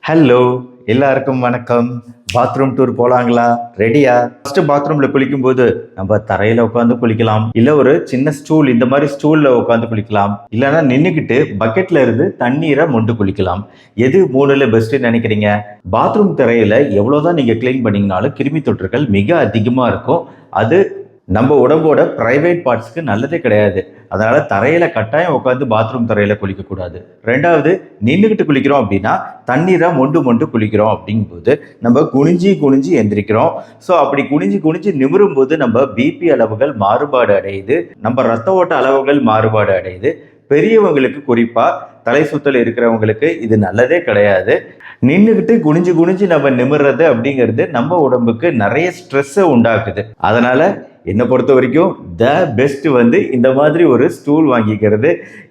Hello, எல்லாருக்கும் வணக்கம். Bathroom tour போலாங்களா? ரெடியா? ஃபர்ஸ்ட் பாத்ரூம்ல குளிக்கும் போது நம்ம தரையில உட்காந்து குளிக்கலாம், இல்ல ஒரு சின்ன ஸ்டூல், இந்த மாதிரி ஸ்டூல்ல உட்காந்து குளிக்கலாம், இல்லைன்னா நின்னுக்கிட்டு பக்கெட்ல இருந்து தண்ணீரை மொண்டு குளிக்கலாம். எது மூணுல பெஸ்ட் நினைக்கிறீங்க? பாத்ரூம் தரையில எவ்வளவுதான் நீங்க கிளீன் பண்ணீங்கனாலும் கிருமி தொற்றுகள் மிக அதிகமா இருக்கும். அது நம்ம உடம்போட பிரைவேட் பார்ட்ஸ்க்கு நல்லதே கிடையாது. அதனால தரையில கட்டாயம் உட்காந்து பாத்ரூம் தரையில குளிக்க கூடாது. ரெண்டாவது, நின்றுகிட்டு குளிக்கிறோம் அப்படின்னா தண்ணீரை மொண்டு மொண்டு குளிக்கிறோம் அப்படிங்கும்போது நம்ம குனிஞ்சி குனிஞ்சி எந்திரிக்கிறோம். ஸோ அப்படி குனிஞ்சி குனிஞ்சி நிமிரும் போது நம்ம பிபி அளவுகள் மாறுபாடு அடையுது, நம்ம ரத்த ஓட்ட அளவுகள் மாறுபாடு அடையுது. பெரியவங்களுக்கு குறிப்பா தலை சுத்தல் இருக்கிறவங்களுக்கு இது நல்லதே கிடையாது. நின்றுகிட்டு குனிஞ்சு குனிஞ்சு நம்ம நிமிர்றது அப்படிங்கிறது நம்ம உடம்புக்கு நிறைய ஸ்ட்ரெஸ்ஸை உண்டாக்குது. அதனால என்னை பொறுத்த வரைக்கும் த பெஸ்ட் இந்த மாதிரி ஒரு ஸ்டூல் வாங்கிக்கிறது,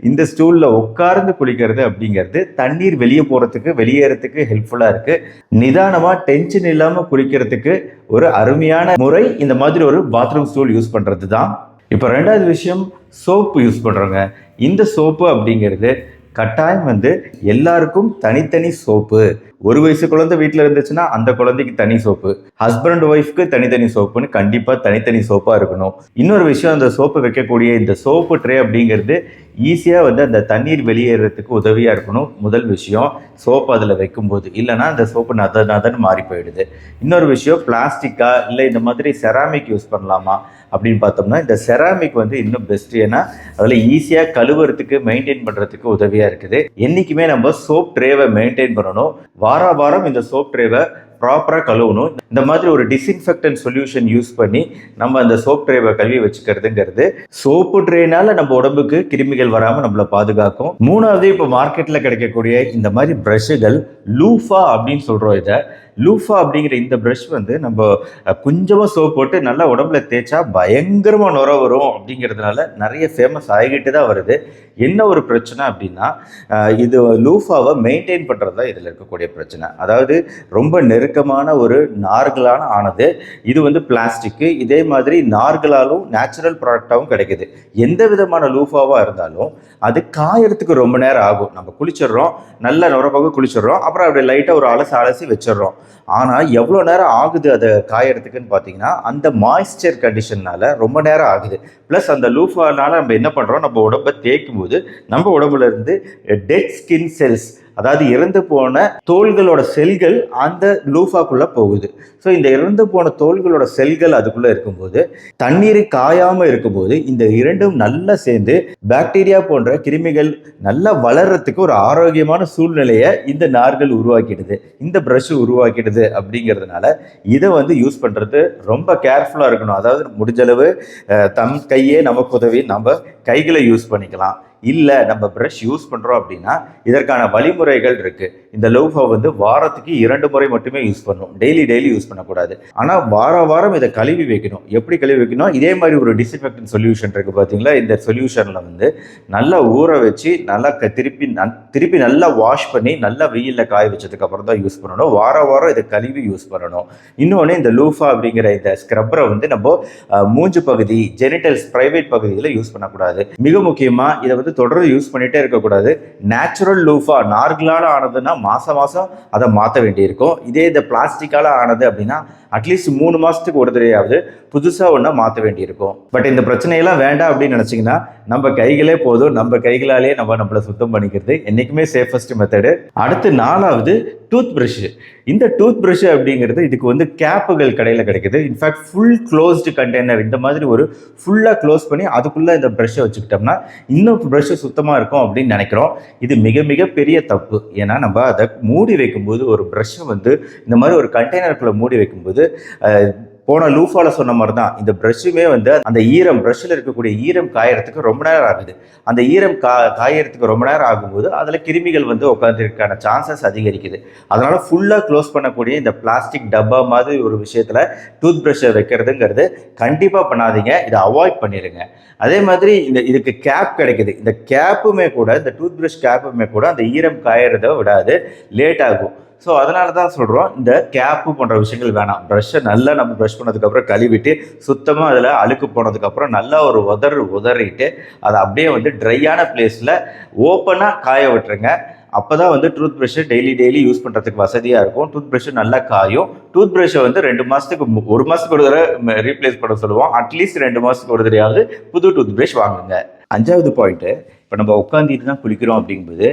இந்த ஸ்டூல்ல உட்கார்ந்து குளிக்கிறது அப்படிங்கிறது தண்ணீர் வெளியே போறதுக்கு வெளியேறதுக்கு ஹெல்ப்ஃபுல்லா இருக்கு. நிதானமா டென்ஷன் இல்லாம குளிக்கிறதுக்கு ஒரு அருமையான முறை இந்த மாதிரி ஒரு பாத்ரூம் ஸ்டூல் யூஸ் பண்றது தான். இப்போ ரெண்டாவது விஷயம், சோப்பு யூஸ் பண்றோங்க. இந்த சோப்பு அப்படிங்கிறது கட்டாயம் எல்லாருக்கும் தனித்தனி சோப்பு. ஒரு வயசு குழந்தை வீட்டில் இருந்துச்சுன்னா அந்த குழந்தைக்கு தனி சோப்பு, ஹஸ்பண்ட் ஒய்ஃப்க்கு தனித்தனி சோப்புன்னு கண்டிப்பா தனித்தனி சோப்பா இருக்கணும். இன்னொரு விஷயம், அந்த சோப்பு வைக்கக்கூடிய இந்த சோப்பு ட்ரே அப்படிங்கிறது ஈஸியா அந்த தண்ணீர் வெளியேறதுக்கு உதவியா இருக்கணும். முதல் விஷயம், சோப்பு அதுல வைக்கும்போது, இல்லைன்னா அந்த சோப்பு நதன்னு மாறி போயிடுது. இன்னொரு விஷயம், பிளாஸ்டிக்கா இல்லை இந்த மாதிரி செராமிக் யூஸ் பண்ணலாமா அப்படின்னு பார்த்தோம்னா இந்த செராமிக் இன்னும் பெஸ்ட். ஏன்னா அதில் ஈஸியாக கழுவுறதுக்கு மெயின்டைன் பண்ணுறதுக்கு உதவியாக இருக்குது. என்றைக்குமே நம்ம சோப் ட்ரேவை மெயின்டைன் பண்ணணும். வாரம் இந்த சோப் ட்ரேவை ப்ராப்பராக கழுவணும். இந்த மாதிரி ஒரு டிசின்ஃபெக்டன்ட் சொல்யூஷன் யூஸ் பண்ணி நம்ம அந்த சோப் ட்ரேவை கழுவி வச்சுக்கிறதுங்கிறது சோப்பு ட்ரேனால நம்ம உடம்புக்கு கிருமிகள் வராமல் நம்மளை பாதுகாக்கும். மூணாவது, இப்போ மார்க்கெட்டில் கிடைக்கக்கூடிய இந்த மாதிரி ப்ரஷ்கள், லூஃபா அப்படின்னு சொல்கிறோம். இதை லூஃபா அப்படிங்கிற இந்த ப்ரஷ் நம்ம கொஞ்சமாக சோப் போட்டு நல்லா உடம்புல தேய்ச்சா பயங்கரமாக நுர வரும் அப்படிங்கிறதுனால நிறைய ஃபேமஸ் ஆகிட்டு தான் வருது. என்ன ஒரு பிரச்சனை அப்படின்னா, இது லூஃபாவை மெயின்டைன் பண்ணுறது தான் இதில் இருக்கக்கூடிய பிரச்சனை. அதாவது ரொம்ப நெருக்கமான ஒரு நார்களான ஆனது. இது பிளாஸ்டிக்கு. இதே மாதிரி நார்களாலும் நேச்சுரல் ப்ராடக்டாகவும் கிடைக்குது. எந்த விதமான லூஃபாவாக இருந்தாலும் அது காயறதுக்கு ரொம்ப நேரம் ஆகும். நம்ம குளிச்சிடுறோம், நல்ல நுரப்பாக குளிச்சிடுறோம், அப்புறம் அப்படி லைட்டாக ஒரு அலசி வச்சிடுறோம். ஆனால் எவ்வளோ நேரம் ஆகுது அதை காயறதுக்குன்னு பார்த்தீங்கன்னா, அந்த மாய்ஸ்சர் கண்டிஷன்னால ரொம்ப நேரம் ஆகுது. ப்ளஸ் அந்த லூஃபானால நம்ம என்ன பண்ணுறோம், நம்ம உடம்பை தேய்க்கும் போது நம்ம உடம்புல இருந்து டெட் ஸ்கின் செல்ஸ், அதாவது இறந்து போன தோள்களோட செல்கள் அந்த லூஃபாக்குள்ள போகுது. ஸோ இந்த இறந்து போன தோள்களோட செல்கள் அதுக்குள்ள இருக்கும்போது, தண்ணீர் காயாம இருக்கும்போது இந்த இரண்டும் நல்லா சேர்ந்து பாக்டீரியா போன்ற கிருமிகள் நல்லா வளர்றதுக்கு ஒரு ஆரோக்கியமான சூழ்நிலையை இந்த நார்கள் உருவாக்கிடுது, இந்த ப்ரஷ் உருவாக்கிடுது. அப்படிங்கிறதுனால இதை யூஸ் பண்றது ரொம்ப கேர்ஃபுல்லா இருக்கணும். அதாவது முடிஞ்சளவு தம் கையே நமக்கு உதவி, நம்ம கைகளை யூஸ் பண்ணிக்கலாம். இல்லை நம்ம ப்ரஷ் யூஸ் பண்ணுறோம் அப்படின்னா இதற்கான வழிமுறைகள் இருக்குது. இந்த லூஃபா வாரத்துக்கு 2 முறை மட்டுமே யூஸ் பண்ணணும், டெய்லி யூஸ் பண்ணக்கூடாது. ஆனால் வாரம் இதை கழுவி வைக்கணும். எப்படி கழுவி வைக்கணும்? இதே மாதிரி ஒரு டிசின்ஃபெக்டன்ட் சொல்யூஷன் இருக்குது பார்த்தீங்களா, இந்த சொல்யூஷனில் நல்லா ஊற வச்சு நல்லா திருப்பி நல்லா வாஷ் பண்ணி நல்லா வெயிலில் காய வச்சதுக்கு அப்புறம் தான் யூஸ் பண்ணணும். வாரம் இதை கழுவி யூஸ் பண்ணணும். இன்னொன்று, இந்த லூஃபா அப்படிங்கிற இந்த ஸ்க்ரப்பரை நம்ம மூஞ்சு பகுதி, ஜெனிட்டல்ஸ், பிரைவேட் பகுதியில் யூஸ் பண்ணக்கூடாது. மிக முக்கியமாக இதை தொடர்ந்து யூஸ் பண்ணிட்டே இருக்கக்கூடாது. நேச்சுரல் லூஃபா நார்களால ஆனதுன்னா மாசம் அதை மாற்ற வேண்டியிருக்கும். இதே இந்த பிளாஸ்டிக்கால ஆனது அப்படின்னா அட்லீஸ்ட் 3 மாசத்துக்கு ஒரு தடவையாவது புதுசா ஒண்ணா மாற்ற வேண்டியிருக்கும். பட் இந்த பிரச்சனையெல்லாம் வேண்டாம் அப்படின்னு நினைச்சீங்கன்னா நம்ம கைகளே போதும். நம்ம கைகளாலே நம்மளை சுத்தம் பண்ணிக்கிறது என்னைக்குமே சேஃபஸ்ட் மெத்தடு. அடுத்து 4வது, டூத் பிரஷ். இந்த டூத் பிரஷ் அப்படிங்கிறது இதுக்கு கேப்புகள் கடையில் கிடைக்குது. இன்ஃபேக்ட் ஃபுல் க்ளோஸ்டு கண்டெய்னர், இந்த மாதிரி ஒரு ஃபுல்லாக க்ளோஸ் பண்ணி அதுக்குள்ளே இந்த ப்ரஷ்ஷை வச்சுக்கிட்டோம்னா இன்னும் ப்ரஷ் சுத்தமாக இருக்கும் அப்படின்னு நினைக்கிறோம். இது மிக மிக பெரிய தப்பு. ஏன்னா நம்ம அதை மூடி வைக்கும்போது, ஒரு ப்ரஷ்ஷை இந்த மாதிரி ஒரு கண்டெய்னருக்குள்ளே மூடி வைக்கும்போது போன லூஃபால சொன்ன மாதிரி தான் இந்த ப்ரஷ்ஷுமே அந்த ஈரம், ப்ரஷ்ஷில் இருக்கக்கூடிய ஈரம் காயறதுக்கு ரொம்ப நேரம் ஆகுது. அந்த ஈரம் காயறதுக்கு ரொம்ப நேரம் ஆகும்போது அதில் கிருமிகள் உட்காந்துருக்கான சான்சஸ் அதிகரிக்குது. அதனால ஃபுல்லாக க்ளோஸ் பண்ணக்கூடிய இந்த பிளாஸ்டிக் டப்பா மாதிரி ஒரு விஷயத்தில் டூத் ப்ரஷ்ஷை வைக்கிறதுங்கிறது கண்டிப்பாக பண்ணாதீங்க. இதை அவாய்ட் பண்ணிடுங்க. அதே மாதிரி இதுக்கு கேப் கிடைக்குது. இந்த கேப்புமே கூட, இந்த டூத் ப்ரஷ் கேப்புமே கூட அந்த ஈரம் காயறதை விடாது, லேட் ஆகும். ஸோ அதனால தான் சொல்கிறோம், இந்த கேப்பு போன்ற விஷயங்கள் வேணாம். ப்ரஷ்ஷை நல்லா நம்ம ப்ரஷ் பண்ணதுக்கப்புறம் கழுவிட்டு சுத்தமாக அதில் அழுக்கு போனதுக்கப்புறம் நல்லா ஒரு உதறிட்டு அதை அப்படியே ட்ரையான பிளேஸில் ஓப்பனாக காய விட்டுருங்க. அப்பதான் வந்து டூத் ப்ரஷ் டெய்லி யூஸ் பண்றதுக்கு வசதியா இருக்கும். டூத் ப்ரஷ் நல்லா காயும். டூத் ப்ரஷை வந்து 1 மாசத்துக்கு ஒரு தடவை ரீப்ளேஸ் பண்ண சொல்லுவோம். அட்லீஸ்ட் 2 மாசத்துக்கு ஒரு தடவையாவது புது டூத் ப்ரஷ் வாங்குங்க. 5வது பாயிண்ட், இப்போ நம்ம உட்காந்துட்டு தான் குளிக்கிறோம் அப்படிங்கும்போது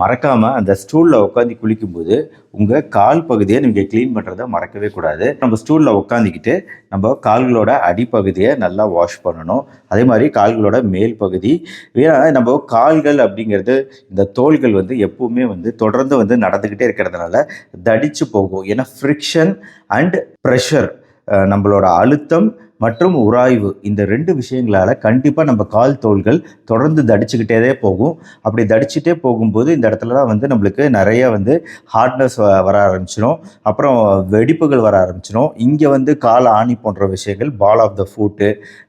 மறக்காமல் அந்த ஸ்டூலில் உட்காந்து குளிக்கும்போது உங்கள் கால் பகுதியை நீங்கள் க்ளீன் பண்ணுறதை மறக்கவே கூடாது. நம்ம ஸ்டூலில் உட்காந்துக்கிட்டு நம்ம கால்களோட அடிப்பகுதியை நல்லா வாஷ் பண்ணணும். அதே மாதிரி கால்களோட மேல் பகுதி, ஏன்னா நம்ம கால்கள் அப்படிங்கிறது இந்த தோள்கள் வந்து எப்பவுமே வந்து தொடர்ந்து வந்து நடந்துக்கிட்டே இருக்கிறதுனால தடிச்சு போகும். ஏன்னா ஃப்ரிக்ஷன் அண்ட் ப்ரெஷர், நம்மளோட அழுத்தம் மற்றும் உராய்வு, இந்த 2 விஷயங்களால் கண்டிப்பாக நம்ம கால் தோள்கள் தொடர்ந்து தடிச்சுக்கிட்டே போகும். அப்படி தடிச்சுட்டே போகும்போது இந்த இடத்துலலாம் வந்து நம்மளுக்கு நிறைய வந்து ஹார்ட்னஸ் வர ஆரம்பிச்சிடும். அப்புறம் வெடிப்புகள் வர ஆரம்பிச்சிடும். இங்கே வந்து கால் ஆணி போன்ற விஷயங்கள், பால் ஆஃப் த ஃபுட்டு,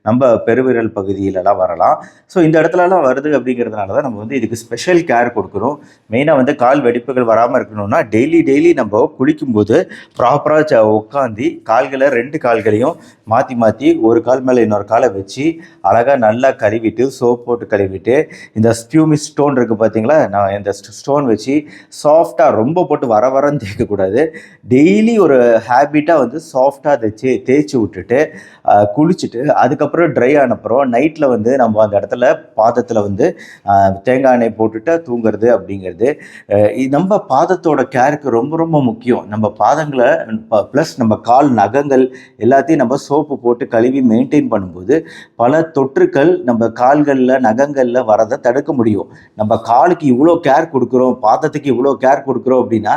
நம்ம பெருவிரல் பகுதியிலலாம் வரலாம். ஸோ இந்த இடத்துலலாம் வருது அப்படிங்கிறதுனால தான் நம்ம வந்து இதுக்கு ஸ்பெஷல் கேர் கொடுக்கணும். மெயினாக வந்து கால் வெடிப்புகள் வராமல் இருக்கணும்னா டெய்லி நம்ம குளிக்கும்போது ப்ராப்பராக உட்காந்து கால்களை 2 கால்களையும் மாற்றி ஒரு கால் மேலே இன்னொரு காலை வச்சு அழகாக நல்லா கழுவிட்டு, சோப் போட்டு கழுவிட்டு, இந்த ஸ்பியூமிக் ஸ்டோன் இருக்குது பார்த்தீங்களா, நான் இந்த ஸ்டோன் வச்சு சாஃப்டாக, ரொம்ப போட்டு வரன்னு தேய்க்கக்கூடாது, டெய்லி ஒரு ஹேபிட்டாக வந்து சாஃப்டாக தேய்ச்சி விட்டுட்டு குளிச்சுட்டு அதுக்கப்புறம் ட்ரை ஆனப்புறம் நைட்டில் வந்து நம்ம அந்த இடத்துல பாதத்தில் வந்து தேங்காய் எண்ணெய் போட்டுட்டு தூங்குறது அப்படிங்கிறது நம்ம பாதத்தோட கேருக்கு ரொம்ப ரொம்ப முக்கியம். நம்ம பாதங்களை ப்ளஸ் நம்ம கால் நகங்கள் எல்லாத்தையும் நம்ம சோப்பு போட்டு கழுவி மெயின்டைன் பண்ணும்போது பல தொற்றுக்கள் நம்ம கால்களில் நகங்களில் வரதை தடுக்க முடியும். நம்ம காலுக்கு இவ்வளோ கேர் கொடுக்குறோம், பாதத்துக்கு இவ்வளோ கேர் கொடுக்குறோம் அப்படின்னா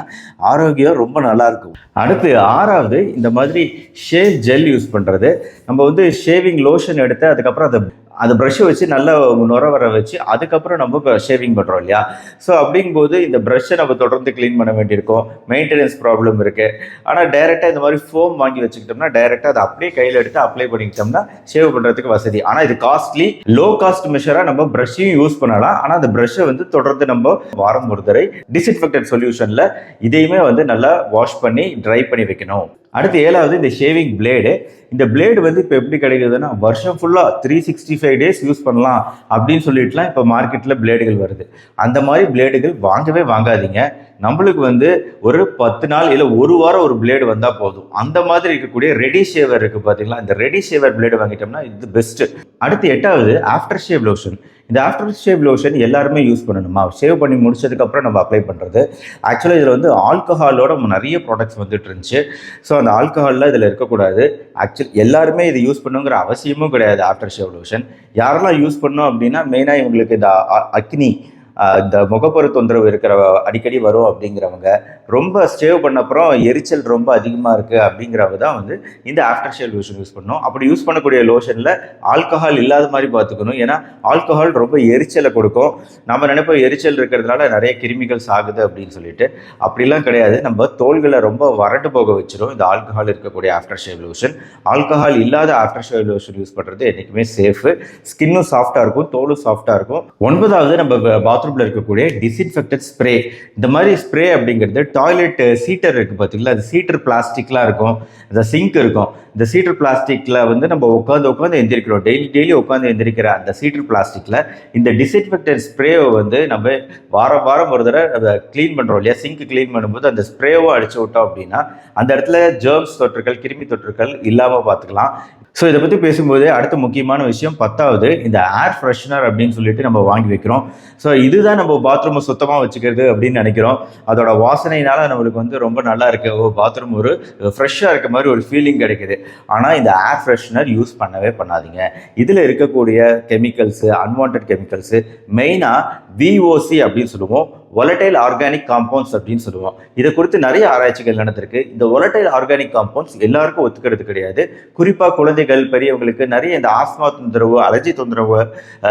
ஆரோக்கியம் ரொம்ப நல்லாயிருக்கும். அடுத்து 6வது, இந்த மாதிரி ஷேவ் ஜெல் யூஸ் பண்ணுறது. நம்ம வந்து ஷேவிங் லோஷன் எடுத்து அதுக்கப்புறம் அதை ப்ரஷ்ஷை வச்சு நல்லா நுர வர வச்சு அதுக்கப்புறம் நம்ம இப்போ ஷேவிங் பண்ணுறோம் இல்லையா. ஸோ அப்படிங்கும்போது இந்த ப்ரஷ்ஷை நம்ம தொடர்ந்து க்ளீன் பண்ண வேண்டியிருக்கும். மெயின்டெனன்ஸ் ப்ராப்ளம் இருக்குது. ஆனால் டைரெக்டாக இந்த மாதிரி ஃபோம் வாங்கி வச்சுக்கிட்டோம்னா டைரெக்டாக அதை அப்படியே கையில் எடுத்து அப்ளை பண்ணிக்கிட்டோம்னா ஷேவ் பண்ணுறதுக்கு வசதி. ஆனால் இது காஸ்ட்லி. லோ காஸ்ட் மெஷராக நம்ம ப்ரஷ்ஷையும் யூஸ் பண்ணலாம். ஆனால் அந்த ப்ரஷ்ஷை வந்து தொடர்ந்து நம்ம வாரம் ஒரு தடவை டிஸ்இன்ஃபெக்டன்ட் சொல்யூஷனில் இதையுமே வந்து நல்லா வாஷ் பண்ணி ட்ரை பண்ணி வைக்கணும். அடுத்து 7வது, இந்த ஷேவிங் பிளேடு. இந்த பிளேடு வந்து இப்போ எப்படி கிடைக்குதுன்னா வருஷம் ஃபுல்லாக 365 டேஸ் யூஸ் பண்ணலாம் அப்படின்னு சொல்லிட்டுலாம் இப்போ மார்க்கெட்டில் பிளேடுகள் வருது. அந்த மாதிரி பிளேடுகள் வாங்காதீங்க. நம்மளுக்கு வந்து ஒரு 10 நாள் இல்லை ஒரு வாரம் ஒரு பிளேடு வந்தால் போதும். அந்த மாதிரி இருக்கக்கூடிய ரெடி ஷேவர் இருக்குது பார்த்தீங்களா, இந்த ரெடி ஷேவர் பிளேடு வாங்கிட்டோம்னா இது பெஸ்ட்டு. அடுத்து 8வது, ஆஃப்டர் ஷேவ் லோஷன். இந்த ஆஃப்டர் ஷேவ் லோஷன் எல்லாருமே யூஸ் பண்ணணுமா? ஷேவ் பண்ணி முடிச்சதுக்கப்புறம் நம்ம அப்ளை பண்ணுறது. ஆக்சுவலாக இதில் வந்து ஆல்கஹாலோட நிறைய ப்ராடக்ட்ஸ் வந்துட்டு இருந்துச்சு. ஸோ அந்த ஆல்கஹால்லாம் இதில் இருக்கக்கூடாது. எல்லாருமே இது யூஸ் பண்ணுங்கிற அவசியமும் கிடையாது. ஆஃப்டர் ஷேவ் லோஷன் யாரெல்லாம் யூஸ் பண்ணோம் அப்படின்னா மெயினாக இவங்களுக்கு இந்த அக்னி, இந்த முகப்பொரு தொந்தரவு இருக்கிற அடிக்கடி வரும் அப்படிங்கிறவங்க, ரொம்ப ஷேவ் பண்ண அப்புறம் எரிச்சல் ரொம்ப அதிகமாக இருக்குது அப்படிங்கிறவங்க தான் வந்து இந்த ஆஃப்டர் ஷேவ் லோஷன் யூஸ் பண்ணணும். அப்படி யூஸ் பண்ணக்கூடிய லோஷனில் ஆல்கஹால் இல்லாத மாதிரி பார்த்துக்கணும். ஏன்னா ஆல்கஹால் ரொம்ப எரிச்சலை கொடுக்கும். நம்ம நினைப்போம் எரிச்சல் இருக்கிறதுனால நிறைய கிருமிகள் சாகுது அப்படின்னு சொல்லிட்டு. அப்படிலாம் கிடையாது. நம்ம தோள்களை ரொம்ப வறண்டு போக வச்சிடும் இந்த ஆல்கஹால் இருக்கக்கூடிய ஆஃப்டர் ஷேவ் லோஷன். ஆல்கஹால் இல்லாத ஆஃப்டர் ஷேவ் லோஷன் யூஸ் பண்ணுறது என்றைக்குமே சேஃபு. ஸ்கின்னும் சாஃப்டாக இருக்கும், தோலும் சாஃப்டாக இருக்கும். 9வது, நம்ம பாத்ரூமில் இருக்கக்கூடிய டிஸ்இன்ஃபெக்டன்ட் ஸ்ப்ரே. இந்த மாதிரி ஸ்ப்ரே அப்படிங்கிறது டாய்லெட் சீட்டர் இருக்குது பார்த்தீங்களா, அது சீட்டர் பிளாஸ்டிக்லாம் இருக்கும், இந்த சிங்க் இருக்கும். இந்த சீட்டர் பிளாஸ்டிக்கில் வந்து நம்ம உட்காந்து எந்திரிக்கிறோம், டெய்லி உட்காந்து எந்திரிக்கிற அந்த சீட்டர் பிளாஸ்டிக்கில் இந்த டிஸ்இன்ஃபெக்டன்ட் ஸ்ப்ரேவை வந்து நம்ம வாரம் ஒரு தடவை அதை க்ளீன் பண்ணுறோம் இல்லையா, சிங்க் க்ளீன் பண்ணும்போது அந்த ஸ்ப்ரேவை அடிச்சு விட்டோம் அப்படின்னா அந்த இடத்துல ஜெர்ம்ஸ் தொற்றுகள், கிருமி தொற்றுகள் இல்லாமல் பார்த்துக்கலாம். ஸோ இதை பற்றி பேசும்போது அடுத்த முக்கியமான விஷயம் 10வது, இந்த ஏர் ஃப்ரெஷ்னர் அப்படின்னு சொல்லிட்டு நம்ம வாங்கி வைக்கிறோம். ஸோ இதுதான் நம்ம பாத்ரூமை சுத்தமாக வச்சுக்கிறது அப்படின்னு நினைக்கிறோம். அதோட வாசனையினால நம்மளுக்கு வந்து ரொம்ப நல்லா இருக்கு, பாத்ரூம் ஒரு ஃப்ரெஷ்ஷாக இருக்க மாதிரி ஒரு ஃபீலிங் கிடைக்குது. ஆனால் இந்த ஏர் ஃப்ரெஷ்னர் யூஸ் பண்ணவே பண்ணாதீங்க. இதில் இருக்கக்கூடிய கெமிக்கல்ஸு, அன்வான்ட் கெமிக்கல்ஸு, மெயினாக விஓசி அப்படின்னு சொல்லுவோம், volatile organic compounds அப்படின்னு சொல்லுவோம். இதை குறித்து நிறைய ஆராய்ச்சிகள் நடந்திருக்கு. இந்த volatile organic compounds எல்லாருக்கும் ஒத்துக்கிறது கிடையாது. குறிப்பாக குழந்தைகள், பெரியவங்களுக்கு நிறைய இந்த ஆஸ்மா தொந்தரவு, அலர்ஜி தொந்தரவு,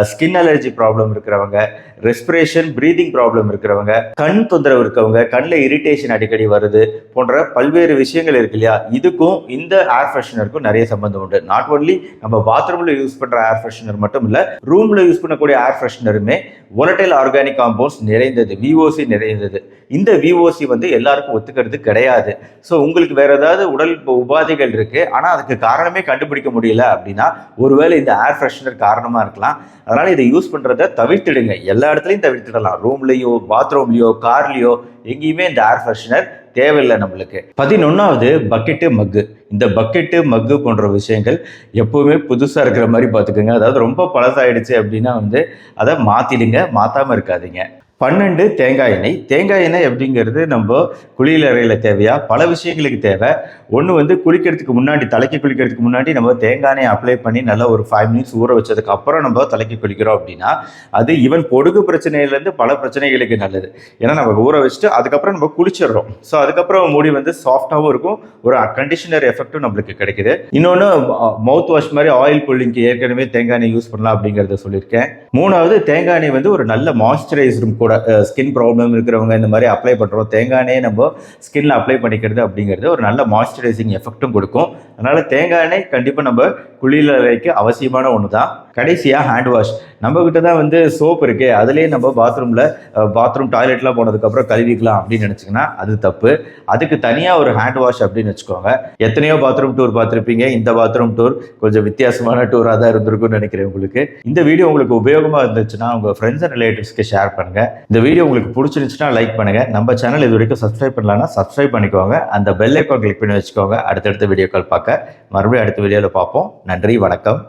ஸ்கின் அலர்ஜி ப்ராப்ளம் இருக்கிறவங்க, ரெஸ்பிரேஷன் பிரீதிங் ப்ராப்ளம் இருக்கிறவங்க, கண் தொந்தரவு இருக்கவங்க, கண்ணில் இரிட்டேஷன் அடிக்கடி வருது போன்ற பல்வேறு விஷயங்கள் இருக்கு இல்லையா, இதுக்கும் இந்த ஏர் ஃப்ரெஷ்னருக்கும் நிறைய சம்பந்தம் உண்டு. நாட் ஒன்லி நம்ம பாத்ரூமில் யூஸ் பண்ணுற ஏர் ஃப்ரெஷ்னர் மட்டும் இல்லை, ரூமில் யூஸ் பண்ணக்கூடிய ஏர் ஃப்ரெஷ்னருமே volatile organic compounds நிறைந்தது. VOC நிறைந்தது. இந்த VOC வந்து எல்லாருக்கும் ஒத்துக்கிறது கிடையாது. ஸோ உங்களுக்கு வேற ஏதாவது உடல் உபாதைகள் இருக்கு, ஆனால் அதுக்கு காரணமே கண்டுபிடிக்க முடியல அப்படின்னா ஒருவேளை இந்த ஏர் ஃப்ரெஷ்னர் காரணமா இருக்கலாம். அதனால இதை யூஸ் பண்றதை தவிர்த்துடுங்க. எல்லா இடத்துலையும் தவிர்த்துடலாம். ரூம்லையோ, பாத்ரூம்லையோ, கார்லையோ எங்கேயுமே இந்த ஏர் ஃப்ரெஷ்னர் தேவையில்லை நம்மளுக்கு. 11வது பக்கெட்டு மக்கு. இந்த பக்கெட்டு மக்கு போன்ற விஷயங்கள் எப்பவுமே புதுசாக இருக்கிற மாதிரி பார்த்துக்கோங்க. அதாவது ரொம்ப பழசாயிடுச்சு அப்படின்னா வந்து அதை மாற்றிடுங்க, மாற்றாமல் இருக்காதீங்க. 12 தேங்காய் எண்ணெய். தேங்காய் எண்ணெய் அப்படிங்கிறது நம்ம குளியலறையில் தேவையா பல விஷயங்களுக்கு தேவை. ஒன்று வந்து குளிக்கிறதுக்கு முன்னாடி, தலைக்கு குளிக்கிறதுக்கு முன்னாடி நம்ம தேங்காய் எண்ணெய் அப்ளை பண்ணி நல்லா ஒரு 5 மினிட்ஸ் ஊற வச்சதுக்கு அப்புறம் நம்ம தலைக்கு குளிக்கிறோம் அப்படின்னா அது ஈவன் பொடுகு பிரச்சனையிலேருந்து பல பிரச்சனைகளுக்கு நல்லது. ஏன்னா நம்ம ஊற வச்சுட்டு அதுக்கப்புறம் நம்ம குளிச்சிடுறோம். ஸோ அதுக்கப்புறம் முடி வந்து சாஃப்டாகவும் இருக்கும், ஒரு கண்டிஷனர் எஃபெக்டும் நம்மளுக்கு கிடைக்குது. இன்னொன்று மவுத் வாஷ் மாதிரி ஆயில் புல்லிங்க்கு ஏற்கனவே தேங்காய் எண்ணெய் யூஸ் பண்ணலாம் அப்படிங்கிறத சொல்லியிருக்கேன். 3வது தேங்காய் எண்ணெய் வந்து ஒரு நல்ல மாய்ஸ்சரைசரும் கூட. ஸ்கின் ப்ராப்ளம் இருக்கிறவங்க இந்த மாதிரி அப்ளை பண்ணுறோம், தேங்காய் எண்ணெயை நம்ம ஸ்கின்ல அப்ளை பண்ணிக்கிறது அப்படிங்கிறது ஒரு நல்ல மாய்ஸ்சரைசிங் எஃபெக்டும் கொடுக்கும். அதனால தேங்காய் எண்ணெய் கண்டிப்பாக நம்ம குளியலறைக்கு அவசியமான ஒன்று தான். கடைசியாக ஹேண்ட் வாஷ். நம்ம கிட்ட தான் வந்து சோப் இருக்கு, அதுலேயே நம்ம பாத்ரூம் டாய்லெட்லாம் போனதுக்கப்புறம் கழுவிக்கலாம் அப்படின்னு நினச்சிங்கன்னா அது தப்பு. அதுக்கு தனியாக ஒரு ஹேண்ட் வாஷ் அப்படின்னு வச்சுக்கோங்க. எத்தனையோ பாத்ரூம் டூர் பார்த்துருப்பீங்க, இந்த பாத்ரூம் டூர் கொஞ்சம் வித்தியாசமான டூராக தான் இருந்திருக்கும்னு நினைக்கிறேன். உங்களுக்கு இந்த வீடியோ உங்களுக்கு உபயோகமாக இருந்துச்சுன்னா உங்கள் ஃப்ரெண்ட்ஸ் அண்ட் ரிலேட்டிவ்ஸ்க்கு ஷேர் பண்ணுங்கள். இந்த வீடியோ உங்களுக்கு பிடிச்சிருந்துச்சுன்னா லைக் பண்ணுங்கள். நம்ம சேனல் இது வரைக்கும் சப்ஸ்கிரைப் பண்ணலாம்னா சப்ஸ்கிரைப் பண்ணிக்கோங்க. அந்த பெல் ஐக்கான் கிளிக் பண்ணி வச்சுக்கோங்க. அடுத்தடுத்த வீடியோக்கள் பார்க்க. மறுபடியும் அடுத்த வீடியோவில் பார்ப்போம். நன்றி, வணக்கம்.